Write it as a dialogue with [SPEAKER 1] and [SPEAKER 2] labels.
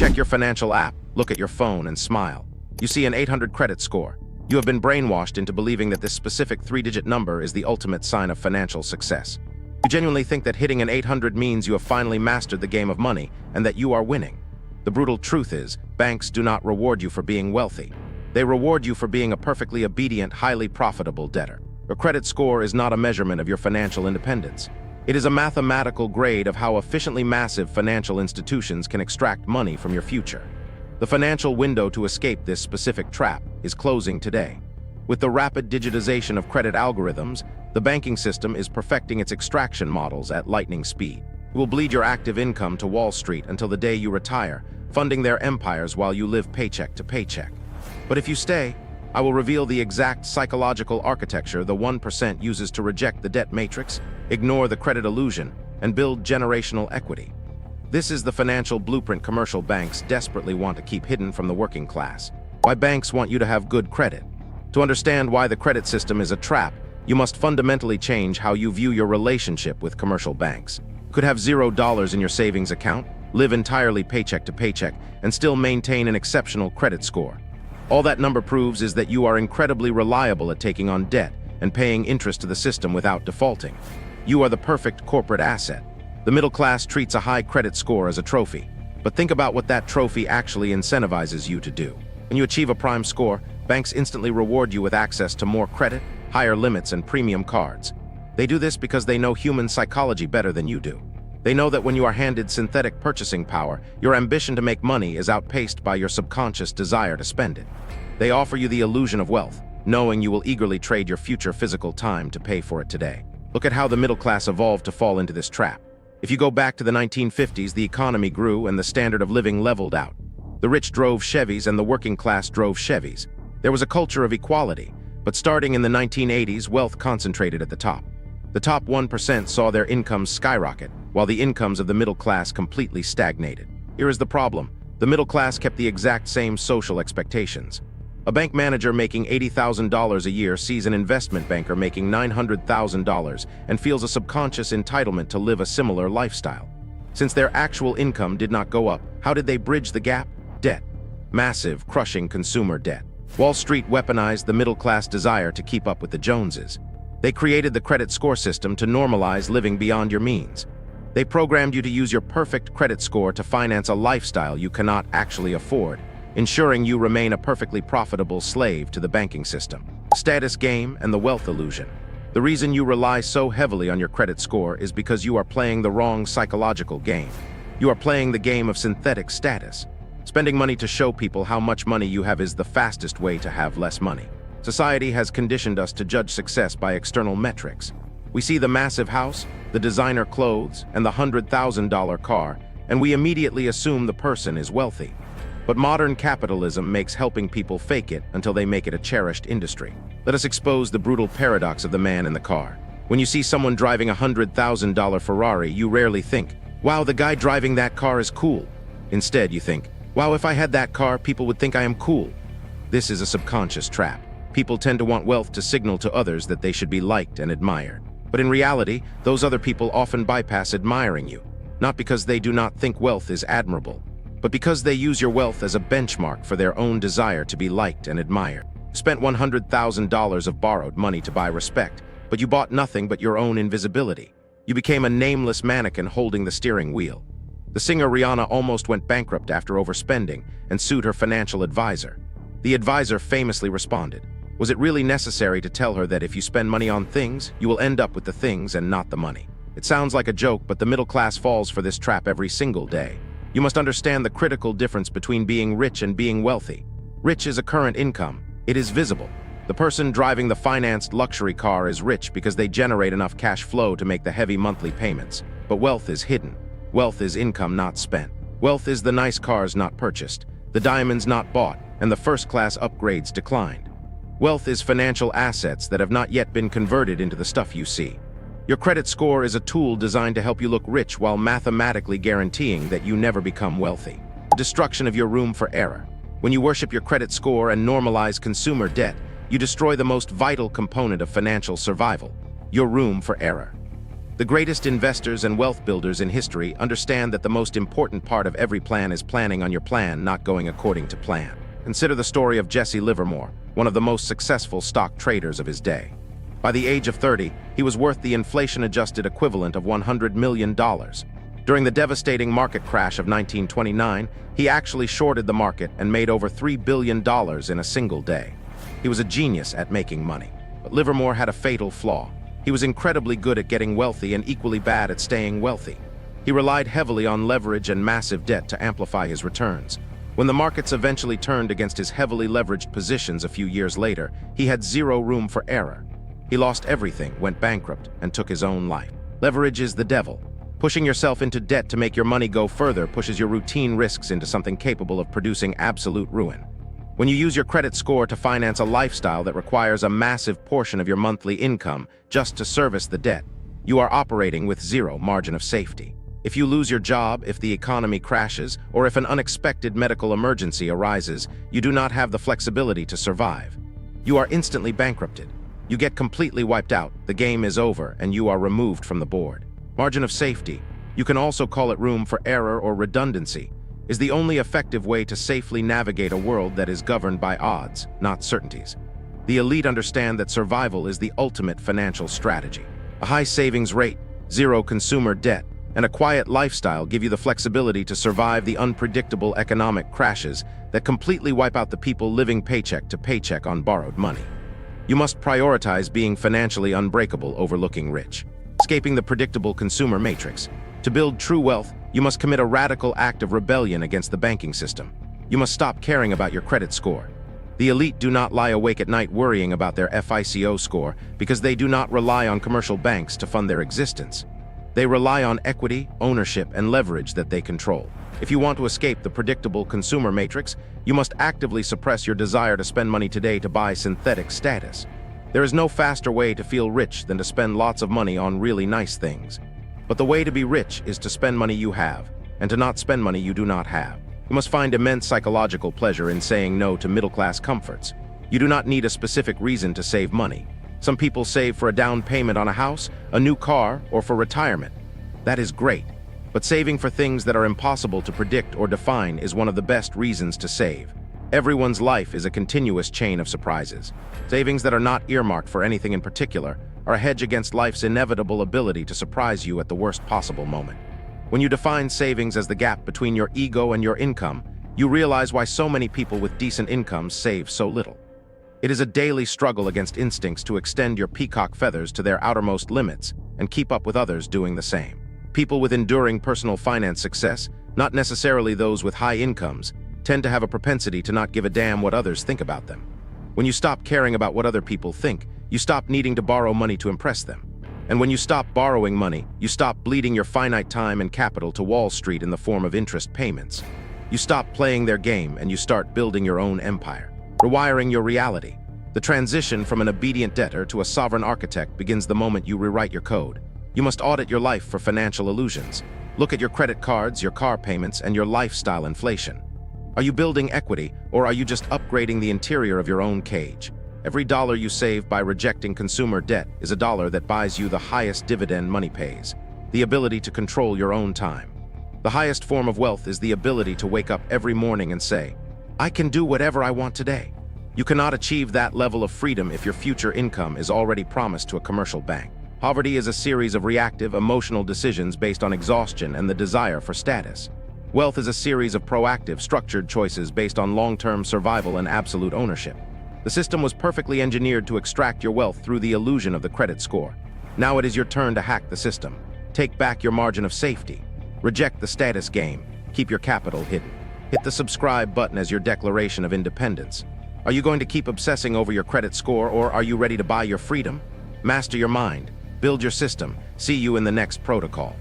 [SPEAKER 1] check your financial app, look at your phone, and smile. You see an 800 credit score. You have been brainwashed into believing that this specific three-digit number is the ultimate sign of financial success. You genuinely think that hitting an 800 means you have finally mastered the game of money and that you are winning. The brutal truth is, banks do not reward you for being wealthy. They reward you for being a perfectly obedient, highly profitable debtor. Your credit score is not a measurement of your financial independence. It is a mathematical grade of how efficiently massive financial institutions can extract money from your future. The financial window to escape this specific trap is closing today. With the rapid digitization of credit algorithms, the banking system is perfecting its extraction models at lightning speed. It will bleed your active income to Wall Street until the day you retire, funding their empires while you live paycheck to paycheck. But if you stay, I will reveal the exact psychological architecture the 1% uses to reject the debt matrix, ignore the credit illusion, and build generational equity. This is the financial blueprint commercial banks desperately want to keep hidden from the working class. Why banks want you to have good credit. To understand why the credit system is a trap, you must fundamentally change how you view your relationship with commercial banks. You could have $0 in your savings account, live entirely paycheck to paycheck, and still maintain an exceptional credit score. All that number proves is that you are incredibly reliable at taking on debt and paying interest to the system without defaulting. You are the perfect corporate asset. The middle class treats a high credit score as a trophy, but think about what that trophy actually incentivizes you to do. When you achieve a prime score, banks instantly reward you with access to more credit, higher limits, and premium cards. They do this because they know human psychology better than you do. They know that when you are handed synthetic purchasing power, your ambition to make money is outpaced by your subconscious desire to spend it. They offer you the illusion of wealth, knowing you will eagerly trade your future physical time to pay for it today. Look at how the middle class evolved to fall into this trap. If you go back to the 1950s, the economy grew and the standard of living leveled out. The rich drove Chevys and the working class drove Chevys. There was a culture of equality, but starting in the 1980s, wealth concentrated at the top. The top 1% saw their incomes skyrocket, while the incomes of the middle class completely stagnated. Here is the problem. The middle class kept the exact same social expectations. A bank manager making $80,000 a year sees an investment banker making $900,000 and feels a subconscious entitlement to live a similar lifestyle. Since their actual income did not go up, how did they bridge the gap? Debt. Massive, crushing consumer debt. Wall Street weaponized the middle-class desire to keep up with the Joneses. They created the credit score system to normalize living beyond your means. They programmed you to use your perfect credit score to finance a lifestyle you cannot actually afford, ensuring you remain a perfectly profitable slave to the banking system. Status game and the wealth illusion. The reason you rely so heavily on your credit score is because you are playing the wrong psychological game. You are playing the game of synthetic status. Spending money to show people how much money you have is the fastest way to have less money. Society has conditioned us to judge success by external metrics. We see the massive house, the designer clothes, and the $100,000 car, and we immediately assume the person is wealthy. But modern capitalism makes helping people fake it until they make it a cherished industry. Let us expose the brutal paradox of the man in the car. When you see someone driving a $100,000 Ferrari, you rarely think, "Wow, the guy driving that car is cool." Instead, you think, "Wow, if I had that car, people would think I am cool." This is a subconscious trap. People tend to want wealth to signal to others that they should be liked and admired. But in reality, those other people often bypass admiring you, not because they do not think wealth is admirable, but because they use your wealth as a benchmark for their own desire to be liked and admired. You spent $100,000 of borrowed money to buy respect, but you bought nothing but your own invisibility. You became a nameless mannequin holding the steering wheel. The singer Rihanna almost went bankrupt after overspending and sued her financial advisor. The advisor famously responded, "Was it really necessary to tell her that if you spend money on things, you will end up with the things and not the money?" It sounds like a joke, but the middle class falls for this trap every single day. You must understand the critical difference between being rich and being wealthy. Rich is a current income. It is visible. The person driving the financed luxury car is rich because they generate enough cash flow to make the heavy monthly payments. But wealth is hidden. Wealth is income not spent. Wealth is the nice cars not purchased, the diamonds not bought, and the first-class upgrades declined. Wealth is financial assets that have not yet been converted into the stuff you see. Your credit score is a tool designed to help you look rich while mathematically guaranteeing that you never become wealthy. The destruction of your room for error. When you worship your credit score and normalize consumer debt, you destroy the most vital component of financial survival, your room for error. The greatest investors and wealth builders in history understand that the most important part of every plan is planning on your plan not going according to plan. Consider the story of Jesse Livermore, one of the most successful stock traders of his day. By the age of 30, he was worth the inflation-adjusted equivalent of $100 million. During the devastating market crash of 1929, he actually shorted the market and made over $3 billion in a single day. He was a genius at making money. But Livermore had a fatal flaw. He was incredibly good at getting wealthy and equally bad at staying wealthy. He relied heavily on leverage and massive debt to amplify his returns. When the markets eventually turned against his heavily leveraged positions a few years later, he had zero room for error. He lost everything, went bankrupt, and took his own life. Leverage is the devil. Pushing yourself into debt to make your money go further pushes your routine risks into something capable of producing absolute ruin. When you use your credit score to finance a lifestyle that requires a massive portion of your monthly income just to service the debt, you are operating with zero margin of safety. If you lose your job, if the economy crashes, or if an unexpected medical emergency arises, you do not have the flexibility to survive. You are instantly bankrupted. You get completely wiped out, the game is over, and you are removed from the board. Margin of safety, you can also call it room for error or redundancy, is the only effective way to safely navigate a world that is governed by odds, not certainties. The elite understand that survival is the ultimate financial strategy. A high savings rate, zero consumer debt, and a quiet lifestyle give you the flexibility to survive the unpredictable economic crashes that completely wipe out the people living paycheck to paycheck on borrowed money. You must prioritize being financially unbreakable over looking rich, escaping the predictable consumer matrix. To build true wealth, you must commit a radical act of rebellion against the banking system. You must stop caring about your credit score. The elite do not lie awake at night worrying about their FICO score because they do not rely on commercial banks to fund their existence. They rely on equity, ownership, and leverage that they control. If you want to escape the predictable consumer matrix, you must actively suppress your desire to spend money today to buy synthetic status. There is no faster way to feel rich than to spend lots of money on really nice things. But the way to be rich is to spend money you have, and to not spend money you do not have. You must find immense psychological pleasure in saying no to middle-class comforts. You do not need a specific reason to save money. Some people save for a down payment on a house, a new car, or for retirement. That is great. But saving for things that are impossible to predict or define is one of the best reasons to save. Everyone's life is a continuous chain of surprises. Savings that are not earmarked for anything in particular are a hedge against life's inevitable ability to surprise you at the worst possible moment. When you define savings as the gap between your ego and your income, you realize why so many people with decent incomes save so little. It is a daily struggle against instincts to extend your peacock feathers to their outermost limits and keep up with others doing the same. People with enduring personal finance success, not necessarily those with high incomes, tend to have a propensity to not give a damn what others think about them. When you stop caring about what other people think, you stop needing to borrow money to impress them. And when you stop borrowing money, you stop bleeding your finite time and capital to Wall Street in the form of interest payments. You stop playing their game and you start building your own empire. Rewiring your reality. The transition from an obedient debtor to a sovereign architect begins the moment you rewrite your code. You must audit your life for financial illusions. Look at your credit cards, your car payments, and your lifestyle inflation. Are you building equity, or are you just upgrading the interior of your own cage? Every dollar you save by rejecting consumer debt is a dollar that buys you the highest dividend money pays, the ability to control your own time. The highest form of wealth is the ability to wake up every morning and say, I can do whatever I want today. You cannot achieve that level of freedom if your future income is already promised to a commercial bank. Poverty is a series of reactive, emotional decisions based on exhaustion and the desire for status. Wealth is a series of proactive, structured choices based on long-term survival and absolute ownership. The system was perfectly engineered to extract your wealth through the illusion of the credit score. Now it is your turn to hack the system. Take back your margin of safety. Reject the status game. Keep your capital hidden. Hit the subscribe button as your declaration of independence. Are you going to keep obsessing over your credit score, or are you ready to buy your freedom? Master your mind. Build your system. See you in the next protocol.